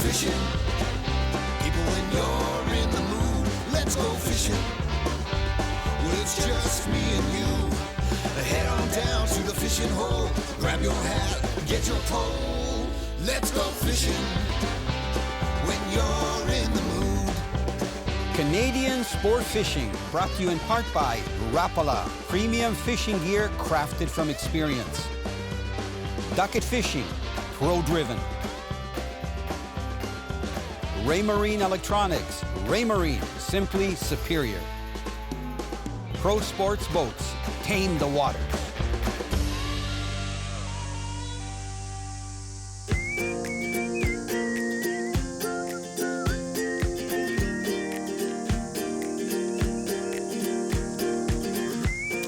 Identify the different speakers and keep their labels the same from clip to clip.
Speaker 1: fishing. People, when you're in the mood, let's go fishing. Well, it's just me and you. Head on down to the fishing hole. Grab your hat, get your pole. Let's go fishing when you're in the mood.
Speaker 2: Canadian Sport Fishing, brought to you in part by Rapala, premium fishing gear crafted from experience. Ducket Fishing, pro-driven. R&JMachine Electronics, R&JMachine, simply superior. Pro Sports Boats, tame the waters.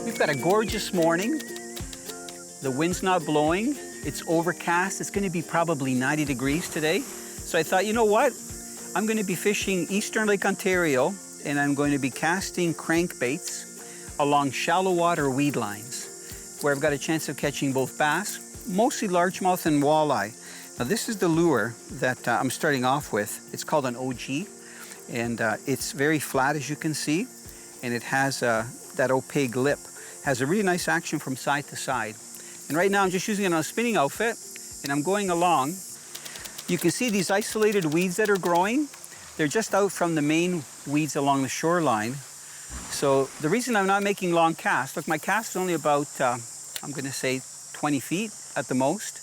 Speaker 2: We've got a gorgeous morning. The wind's not blowing. It's overcast. It's going to be probably 90 degrees today. So I thought, you know what? I'm going to be fishing Eastern Lake Ontario, and I'm going to be casting crankbaits along shallow water weed lines, where I've got a chance of catching both bass, mostly largemouth and walleye. Now this is the lure that I'm starting off with. It's called an OG, and it's very flat, as you can see, and it has that opaque lip. Has a really nice action from side to side. And right now I'm just using it on a spinning outfit, and I'm going along. You can see these isolated weeds that are growing. They're just out from the main weeds along the shoreline. So the reason I'm not making long casts, look, my cast is only about, I'm going to say 20 feet at the most,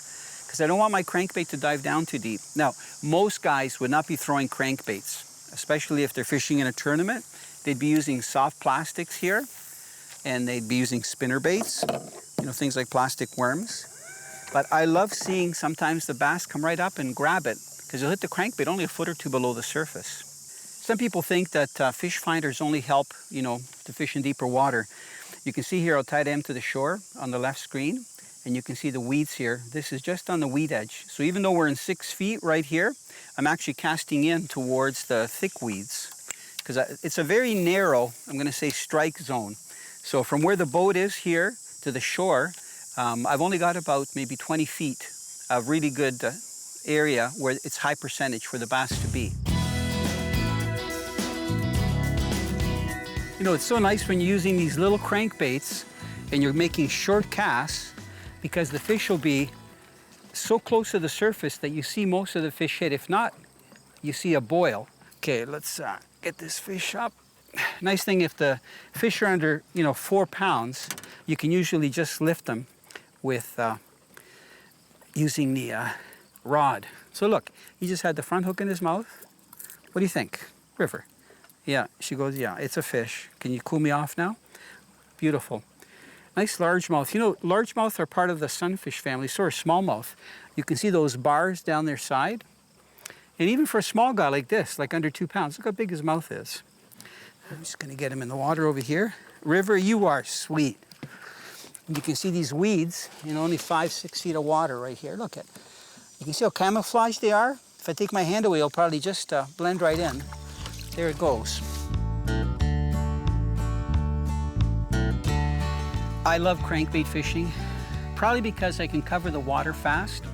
Speaker 2: because I don't want my crankbait to dive down too deep. Now, most guys would not be throwing crankbaits, especially if they're fishing in a tournament. They'd be using soft plastics here, and they'd be using spinner baits, you know, things like plastic worms. But I love seeing sometimes the bass come right up and grab it, because you'll hit the crankbait only a foot or two below the surface. Some people think that fish finders only help, you know, to fish in deeper water. You can see here, I'll tie them to the shore on the left screen, and you can see the weeds here. This is just on the weed edge. So even though we're in 6 feet right here, I'm actually casting in towards the thick weeds, because it's a very narrow, I'm going to say, strike zone. So from where the boat is here to the shore, I've only got about maybe 20 feet of really good area where it's high percentage for the bass to be. You know, it's so nice when you're using these little crankbaits and you're making short casts, because the fish will be so close to the surface that you see most of the fish hit. If not, you see a boil. Okay, let's get this fish up. Nice thing, if the fish are under, you know, 4 pounds, you can usually just lift them with using the rod. So look, he just had the front hook in his mouth. What do you think, River? Yeah, she goes, yeah, it's a fish. Can you cool me off now? Beautiful. Nice largemouth. You know, largemouth are part of the sunfish family, so are smallmouth. You can see those bars down their side. And even for a small guy like this, like under 2 pounds, look how big his mouth is. I'm just going to get him in the water over here. River, you are sweet. You can see these weeds in only 5-6 feet of water right here. Look at, you can see how camouflaged they are. If I take my hand away, it'll probably just blend right in. There it goes. I love crankbait fishing, probably because I can cover the water fast.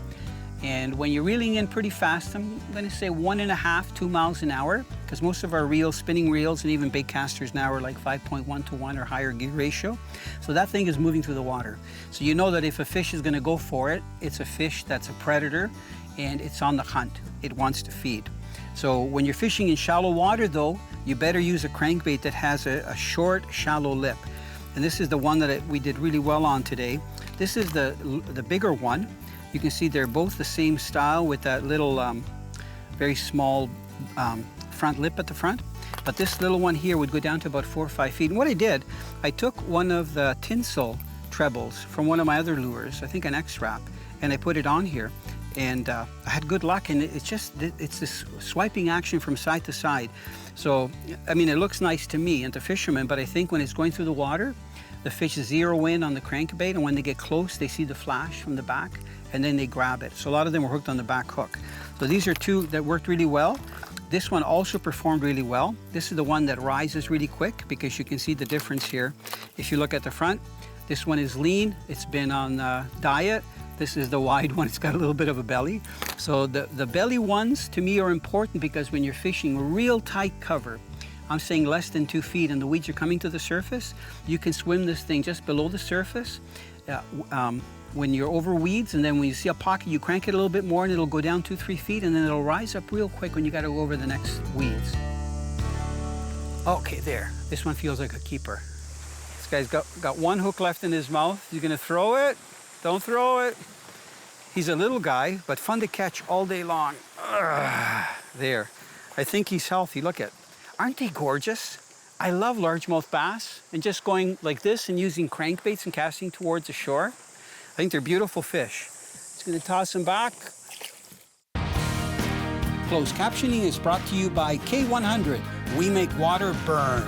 Speaker 2: And when you're reeling in pretty fast, I'm going to say 1.5 to 2 miles an hour, because most of our reels, spinning reels, and even bait casters now are like 5.1 to 1 or higher gear ratio. So that thing is moving through the water. So you know that if a fish is going to go for it, it's a fish that's a predator and it's on the hunt. It wants to feed. So when you're fishing in shallow water, though, you better use a crankbait that has a short, shallow lip. And this is the one that we did really well on today. This is the bigger one. You can see they're both the same style with that little very small front lip at the front. But this little one here would go down to about 4 or 5 feet. And what I did, I took one of the tinsel trebles from one of my other lures, I think an X-Wrap, and I put it on here. And I had good luck, and it's this swiping action from side to side. So, I mean, it looks nice to me and to fishermen, but I think when it's going through the water, the fish zero in on the crankbait, and when they get close, they see the flash from the back, and then they grab it. So a lot of them were hooked on the back hook. So these are two that worked really well. This one also performed really well. This is the one that rises really quick, because you can see the difference here. If you look at the front, this one is lean. It's been on diet. This is the wide one. It's got a little bit of a belly. So the belly ones to me are important because when you're fishing real tight cover, I'm saying less than 2 feet and the weeds are coming to the surface, you can swim this thing just below the surface when you're over weeds, and then when you see a pocket, you crank it a little bit more and it'll go down 2-3 feet, and then it'll rise up real quick when you got to go over the next weeds. Okay, there. This one feels like a keeper. This guy's got one hook left in his mouth. He's gonna throw it. Don't throw it. He's a little guy, but fun to catch all day long. There. I think he's healthy. Look at. Aren't they gorgeous? I love largemouth bass, and just going like this and using crankbaits and casting towards the shore. I think they're beautiful fish. Just gonna toss them back. Closed captioning is brought to you by K100. We make water burn.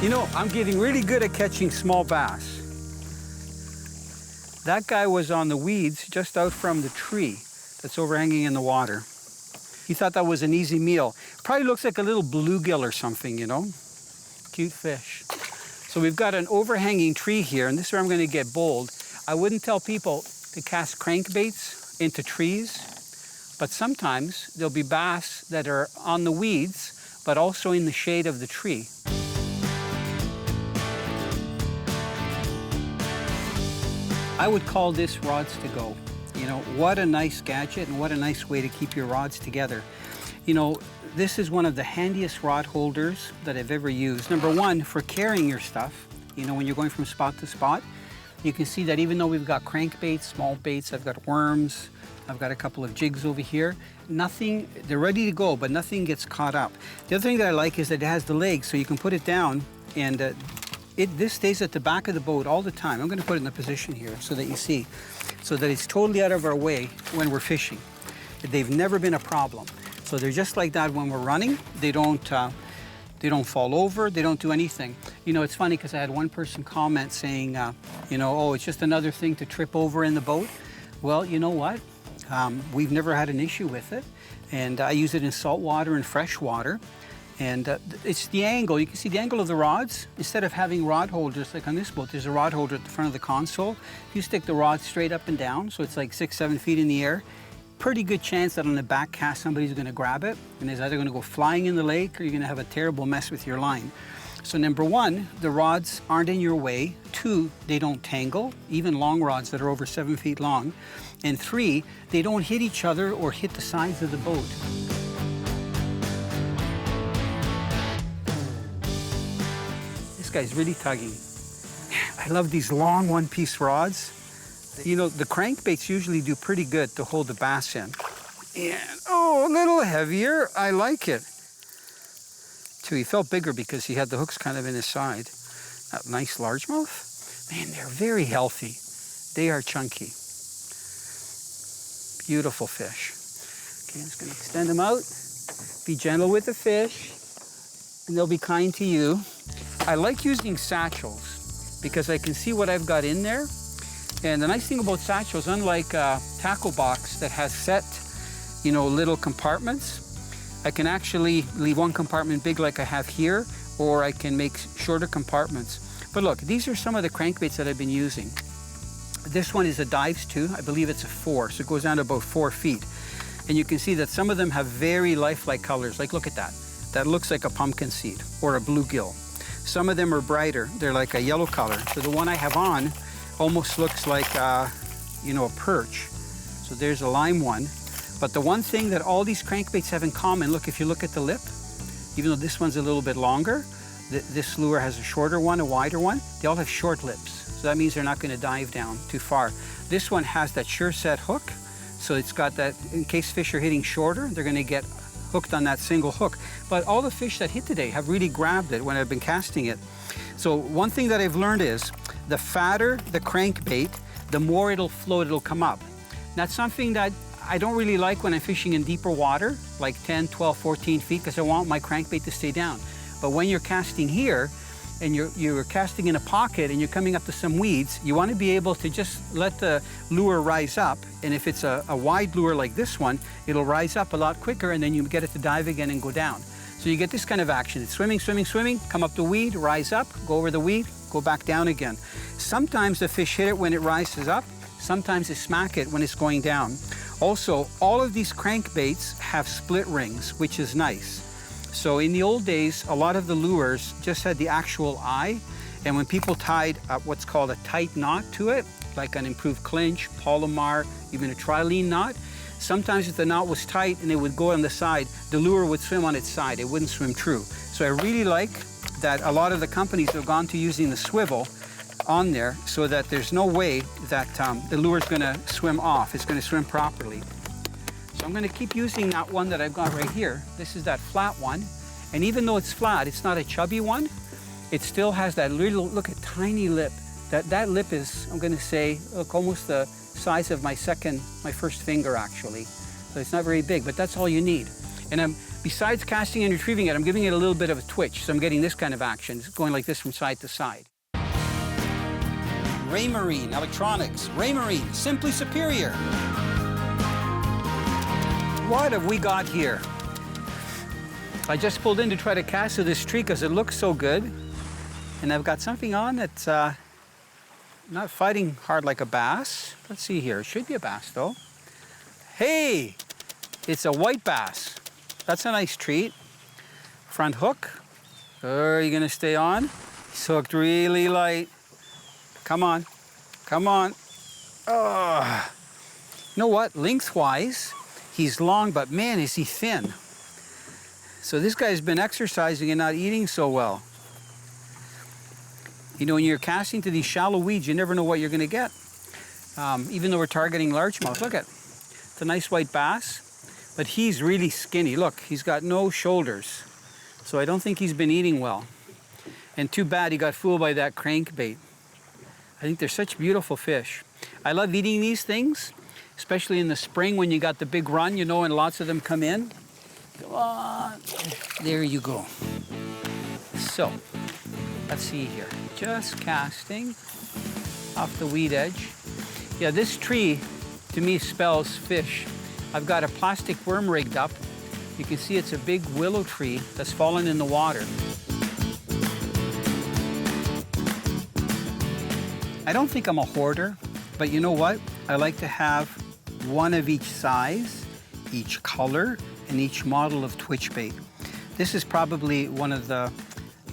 Speaker 2: You know, I'm getting really good at catching small bass. That guy was on the weeds just out from the tree that's overhanging in the water. He thought that was an easy meal. Probably looks like a little bluegill or something, you know? Cute fish. So we've got an overhanging tree here, and this is where I'm going to get bold. I wouldn't tell people to cast crankbaits into trees, but sometimes there'll be bass that are on the weeds, but also in the shade of the tree. I would call this rods to go. You know, what a nice gadget and what a nice way to keep your rods together. You know, this is one of the handiest rod holders that I've ever used. Number one, for carrying your stuff. You know, when you're going from spot to spot, you can see that even though we've got crankbaits, small baits, I've got worms, I've got a couple of jigs over here, nothing, they're ready to go, but nothing gets caught up. The other thing that I like is that it has the legs, so you can put it down and this stays at the back of the boat all the time. I'm going to put it in the position here so that you see, so that it's totally out of our way when we're fishing. They've never been a problem. So they're just like that when we're running. They don't fall over. They don't do anything. You know, it's funny because I had one person comment saying, you know, oh, it's just another thing to trip over in the boat. Well, you know what? We've never had an issue with it, and I use it in salt water and fresh water. And it's the angle. You can see the angle of the rods. Instead of having rod holders like on this boat, there's a rod holder at the front of the console. If you stick the rod straight up and down, so it's like 6-7 feet in the air, pretty good chance that on the back cast somebody's going to grab it, and it's either going to go flying in the lake or you're going to have a terrible mess with your line. So number one, the rods aren't in your way. 2, they don't tangle, even long rods that are over 7 feet long. And 3, they don't hit each other or hit the sides of the boat. This guy's really tugging. I love these long one-piece rods. You know, the crankbaits usually do pretty good to hold the bass in. And, oh, a little heavier. I like it. So he felt bigger because he had the hooks kind of in his side. That nice largemouth. Man, they're very healthy. They are chunky. Beautiful fish. Okay, I'm just going to extend them out. Be gentle with the fish, and they'll be kind to you. I like using satchels because I can see what I've got in there. And the nice thing about satchels, unlike a tackle box that has set, you know, little compartments, I can actually leave one compartment big like I have here, or I can make shorter compartments. But look, these are some of the crankbaits that I've been using. This one is a Dives 2. I believe it's a 4, so it goes down to about 4 feet. And you can see that some of them have very lifelike colors. Like, look at that. That looks like a pumpkin seed or a bluegill. Some of them are brighter. They're like a yellow color. So the one I have on almost looks like, you know, a perch. So there's a lime one. But the one thing that all these crankbaits have in common, look, if you look at the lip, even though this one's a little bit longer, this lure has a shorter one, a wider one, they all have short lips. So that means they're not going to dive down too far. This one has that sure set hook. So it's got that, in case fish are hitting shorter, they're going to get hooked on that single hook. But all the fish that hit today have really grabbed it when I've been casting it. So one thing that I've learned is the fatter the crankbait, the more it'll float, it'll come up. That's something that I don't really like when I'm fishing in deeper water, like 10, 12, 14 feet, because I want my crankbait to stay down. But when you're casting here, and you're casting in a pocket and you're coming up to some weeds, you want to be able to just let the lure rise up. And if it's a wide lure like this one, it'll rise up a lot quicker, and then you get it to dive again and go down. So you get this kind of action. It's swimming, swimming, swimming, come up the weed, rise up, go over the weed, go back down again. Sometimes the fish hit it when it rises up. Sometimes they smack it when it's going down. Also, all of these crankbaits have split rings, which is nice. So in the old days, a lot of the lures just had the actual eye, and when people tied what's called a tight knot to it, like an improved clinch, Palomar, even a trilene knot, sometimes if the knot was tight and it would go on the side, the lure would swim on its side. It wouldn't swim true. So I really like that a lot of the companies have gone to using the swivel on there so that there's no way that the lure is going to swim off. It's going to swim properly. So I'm going to keep using that one that I've got right here. This is that flat one. And even though it's flat, it's not a chubby one. It still has that little, look at tiny lip. That lip is, I'm going to say, look, almost the size of my first finger actually. So it's not very big, but that's all you need. And besides casting and retrieving it, I'm giving it a little bit of a twitch. So I'm getting this kind of action. It's going like this from side to side. R&JMachine electronics. R&JMachine, simply superior. What have we got here? I just pulled in to try to cast to this tree because it looks so good. And I've got something on that's not fighting hard like a bass. Let's see here. It should be a bass though. Hey, it's a white bass. That's a nice treat. Front hook. Are you gonna stay on? He's hooked really light. Come on, come on. Oh. You know what? Lengthwise, he's long, but man, is he thin. So this guy's been exercising and not eating so well. You know, when you're casting to these shallow weeds, you never know what you're going to get. Even though we're targeting largemouth. Look at, it's a nice white bass, but he's really skinny. Look, he's got no shoulders. So I don't think he's been eating well. And too bad he got fooled by that crankbait. I think they're such beautiful fish. I love eating these things, especially in the spring when you got the big run, you know, and lots of them come in. Come on. There you go. So, let's see here. Just casting off the weed edge. Yeah, this tree to me spells fish. I've got a plastic worm rigged up. You can see it's a big willow tree that's fallen in the water. I don't think I'm a hoarder, but you know what? I like to have one of each size, each color, and each model of twitch bait. This is probably one of the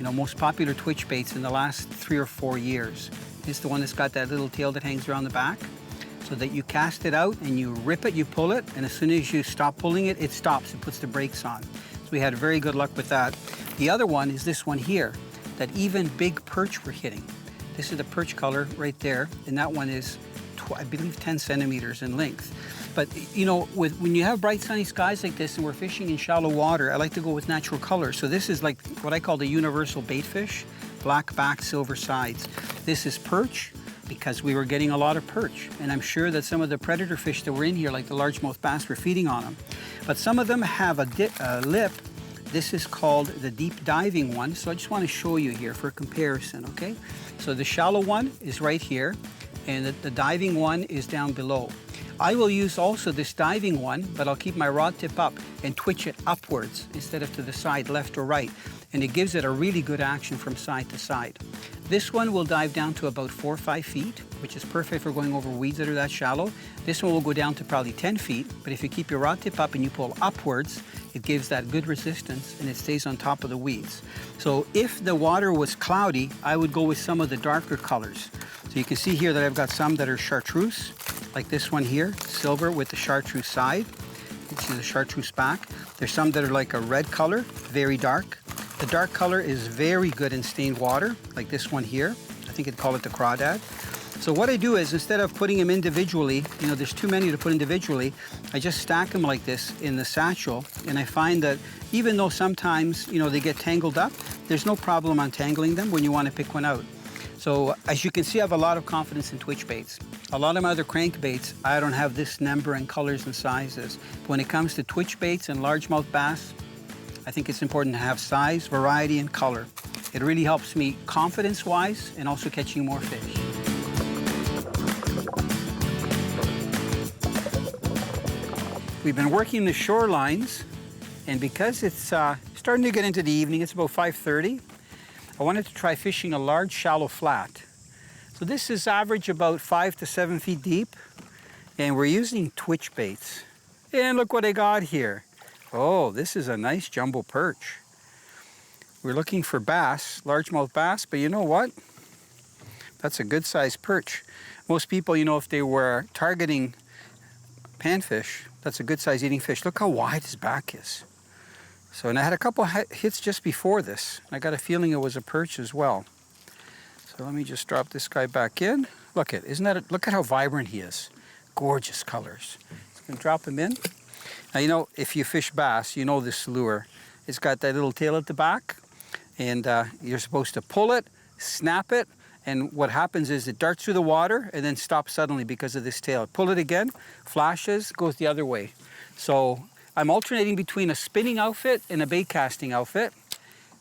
Speaker 2: most popular twitch baits in the last 3 or 4 years. It's the one that's got that little tail that hangs around the back, so that you cast it out and you rip it, you pull it, and as soon as you stop pulling it, it stops, it puts the brakes on. So we had very good luck with that. The other one is this one here, that even big perch were hitting. This is the perch color right there, and that one is, I believe, 10 centimeters in length. But you know, when you have bright sunny skies like this and we're fishing in shallow water, I like to go with natural colors. So this is like what I call the universal bait fish, black back, silver sides. This is perch because we were getting a lot of perch. And I'm sure that some of the predator fish that were in here, like the largemouth bass, were feeding on them. But some of them have a lip. This is called the deep diving one. So I just want to show you here for comparison, okay? So the shallow one is right here, and the diving one is down below. I will use also this diving one, but I'll keep my rod tip up and twitch it upwards instead of to the side, left or right. And it gives it a really good action from side to side. This one will dive down to about 4 or 5 feet, which is perfect for going over weeds that are that shallow. This one will go down to probably 10 feet, but if you keep your rod tip up and you pull upwards, it gives that good resistance and it stays on top of the weeds. So if the water was cloudy, I would go with some of the darker colors. So you can see here that I've got some that are chartreuse, like this one here, silver with the chartreuse side. You can see the chartreuse back. There's some that are like a red color, very dark. The dark color is very good in stained water, like this one here. I think I'd call it the crawdad. So what I do is, instead of putting them individually, you know, there's too many to put individually, I just stack them like this in the satchel, and I find that even though sometimes, you know, they get tangled up, there's no problem untangling them when you want to pick one out. So as you can see, I have a lot of confidence in twitch baits. A lot of my other crankbaits, I don't have this number and colors and sizes. But when it comes to twitch baits and largemouth bass, I think it's important to have size, variety, and color. It really helps me confidence-wise and also catching more fish. We've been working the shorelines, and because it's starting to get into the evening, it's about 5:30, I wanted to try fishing a large shallow flat. So this is average about 5 to 7 feet deep, and we're using twitch baits. And look what I got here. Oh, this is a nice jumbo perch. We're looking for bass, largemouth bass, but you know what? That's a good sized perch. Most people, you know, if they were targeting panfish, that's a good size eating fish. Look how wide his back is. So, and I had a couple hits just before this. I got a feeling it was a perch as well. So let me just drop this guy back in. Look at, look at how vibrant he is. Gorgeous colors. So I'm gonna drop him in. Now, you know, if you fish bass, you know this lure. It's got that little tail at the back, and you're supposed to pull it, snap it, and what happens is it darts through the water and then stops suddenly because of this tail. Pull it again, flashes, goes the other way. So I'm alternating between a spinning outfit and a bait casting outfit.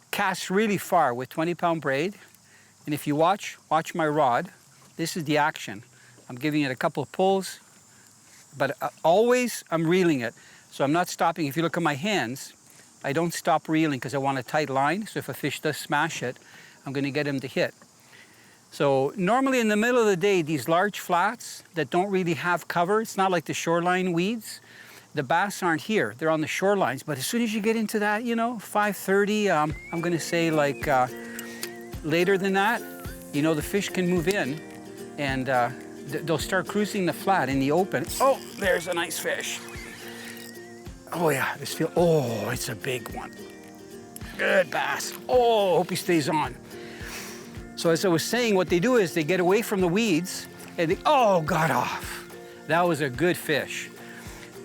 Speaker 2: Casts really far with 20-pound braid. And if you watch my rod, this is the action. I'm giving it a couple of pulls, but always I'm reeling it. So I'm not stopping. If you look at my hands, I don't stop reeling because I want a tight line. So if a fish does smash it, I'm gonna get him to hit. So normally in the middle of the day, these large flats that don't really have cover, it's not like the shoreline weeds, the bass aren't here, they're on the shorelines. But as soon as you get into that, you know, 5:30, I'm gonna say like later than that, you know, the fish can move in and they'll start cruising the flat in the open. Oh, there's a nice fish. Oh yeah, oh, it's a big one. Good bass. Oh, hope he stays on. So as I was saying, what they do is they get away from the weeds and they, oh, got off. That was a good fish.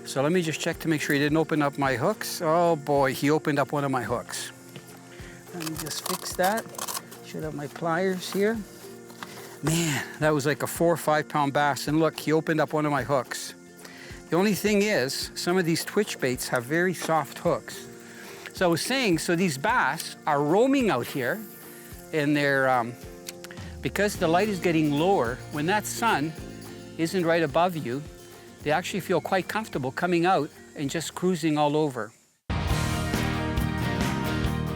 Speaker 2: So let me just check to make sure he didn't open up my hooks. Oh boy, he opened up one of my hooks. Let me just fix that. Should have my pliers here. Man, that was like a 4 or 5 pound bass. And look, he opened up one of my hooks. The only thing is, some of these twitch baits have very soft hooks. So I was saying, so these bass are roaming out here, and they're, because the light is getting lower, when that sun isn't right above you, they actually feel quite comfortable coming out and just cruising all over.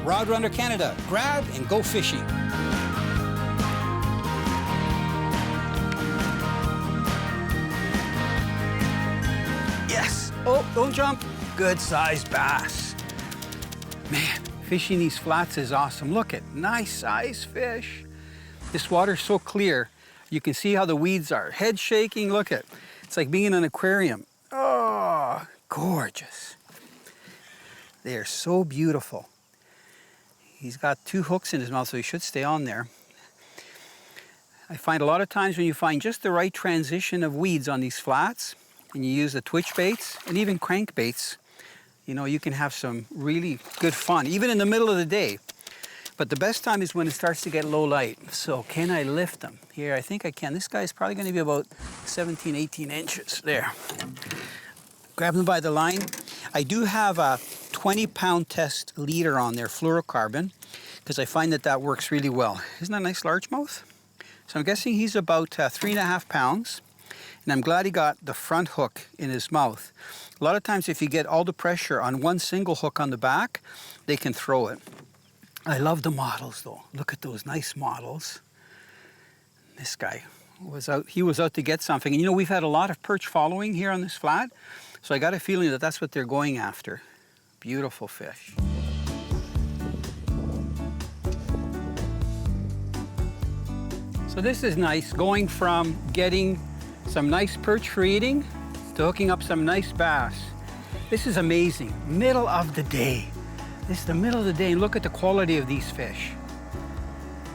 Speaker 2: Rod Runner Canada, grab and go fishing. Yes, oh, don't jump. Good sized bass. Man, fishing these flats is awesome. Look at, nice size fish. This water's so clear. You can see how the weeds are. Head shaking, look at. It's like being in an aquarium. Oh, gorgeous. They are so beautiful. He's got 2 hooks in his mouth, so he should stay on there. I find a lot of times when you find just the right transition of weeds on these flats, and you use the twitch baits and even crankbaits, you know, you can have some really good fun, even in the middle of the day. But the best time is when it starts to get low light. So can I lift them? Here, I think I can. This guy's probably going to be about 17, 18 inches. There. Grab them by the line. I do have a 20-pound test leader on there, fluorocarbon, because I find that works really well. Isn't that a nice largemouth? So I'm guessing he's about 3.5 pounds. And I'm glad he got the front hook in his mouth. A lot of times if you get all the pressure on one single hook on the back, they can throw it. I love the models though. Look at those nice models. This guy was out, he was out to get something. And you know, we've had a lot of perch following here on this flat. So I got a feeling that that's what they're going after. Beautiful fish. So this is nice, going from getting some nice perch for eating to hooking up some nice bass. This is amazing. Middle of the day. This is the middle of the day, and look at the quality of these fish.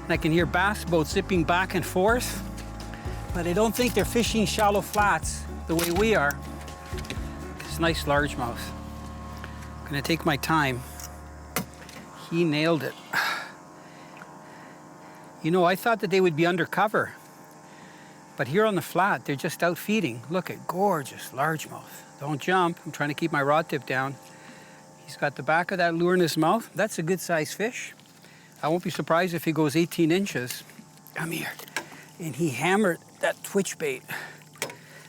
Speaker 2: And I can hear bass boats zipping back and forth, but I don't think they're fishing shallow flats the way we are. It's nice largemouth. I'm gonna take my time. He nailed it. You know, I thought that they would be undercover, but here on the flat, they're just out feeding. Look at gorgeous largemouth. Don't jump, I'm trying to keep my rod tip down. He's got the back of that lure in his mouth. That's a good sized fish. I won't be surprised if he goes 18 inches. Come here. And he hammered that twitch bait.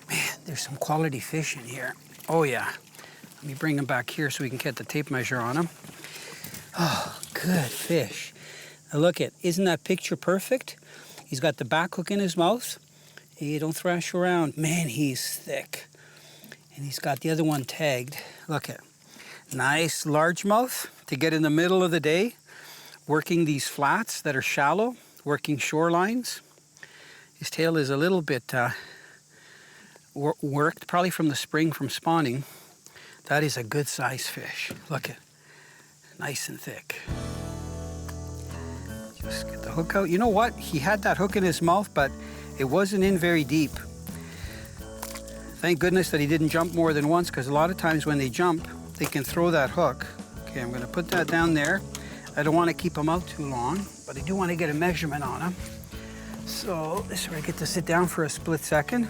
Speaker 2: Man, there's some quality fish in here. Oh yeah. Let me bring him back here so we can get the tape measure on him. Oh, good fish. Now look at, isn't that picture perfect? He's got the back hook in his mouth. Hey, don't thrash around. Man, he's thick. And he's got the other one tagged. Look at, nice largemouth to get in the middle of the day, working these flats that are shallow, working shorelines. His tail is a little bit worked, probably from the spring from spawning. That is a good size fish. Look at, nice and thick. Just get the hook out. You know what? He had that hook in his mouth, but it wasn't in very deep. Thank goodness that he didn't jump more than once, because a lot of times when they jump, they can throw that hook. Okay, I'm gonna put that down there. I don't want to keep him out too long, but I do want to get a measurement on him. So this is where I get to sit down for a split second.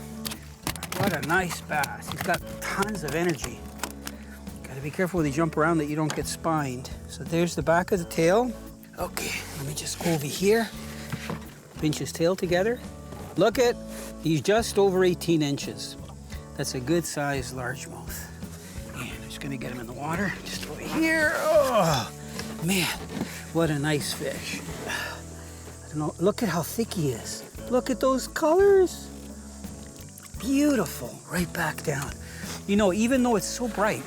Speaker 2: What a nice bass. He's got tons of energy. Gotta be careful when they jump around that you don't get spined. So there's the back of the tail. Okay, let me just go over here. Pinch his tail together. Look at, he's just over 18 inches. That's a good sized largemouth. And I'm just gonna get him in the water, just over here. Oh, man, what a nice fish. I don't know, look at how thick he is. Look at those colors. Beautiful, right back down. You know, even though it's so bright,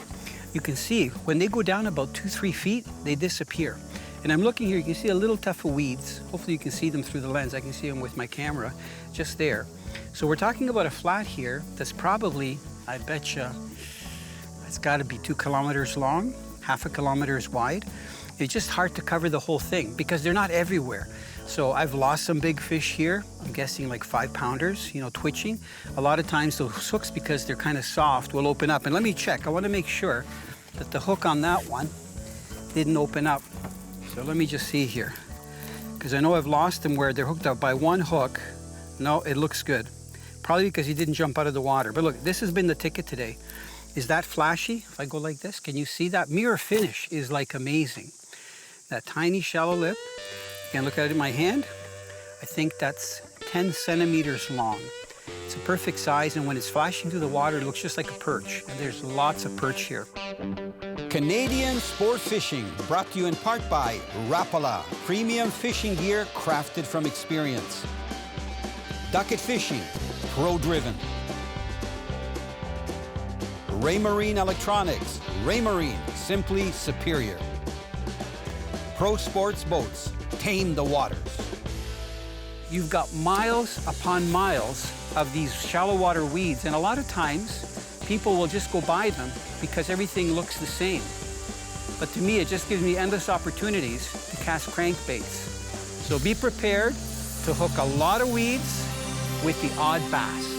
Speaker 2: you can see when they go down about 2-3 feet, they disappear. And I'm looking here, you can see a little tuft of weeds. Hopefully you can see them through the lens. I can see them with my camera, just there. So we're talking about a flat here that's probably, I bet you, it's gotta be 2 kilometers long, 0.5 kilometers wide. It's just hard to cover the whole thing because they're not everywhere. So I've lost some big fish here. I'm guessing like 5-pounders, you know, twitching. A lot of times those hooks, because they're kind of soft, will open up. And let me check, I wanna make sure that the hook on that one didn't open up. So let me just see here. Because I know I've lost them where they're hooked up by one hook. No, it looks good. Probably because he didn't jump out of the water. But look, this has been the ticket today. Is that flashy? If I go like this, can you see that? Mirror finish is like amazing. That tiny shallow lip. You can look at it in my hand. I think that's 10 centimeters long. It's a perfect size, and when it's flashing through the water, it looks just like a perch. And there's lots of perch here. Canadian Sport Fishing, brought to you in part by Rapala, premium fishing gear crafted from experience. Ducket Fishing, pro-driven. R&JMachine Electronics, R&JMachine, simply superior. Pro Sports Boats, tame the waters. You've got miles upon miles of these shallow water weeds, and a lot of times people will just go by them because everything looks the same. But to me, it just gives me endless opportunities to cast crankbaits. So be prepared to hook a lot of weeds with the odd bass.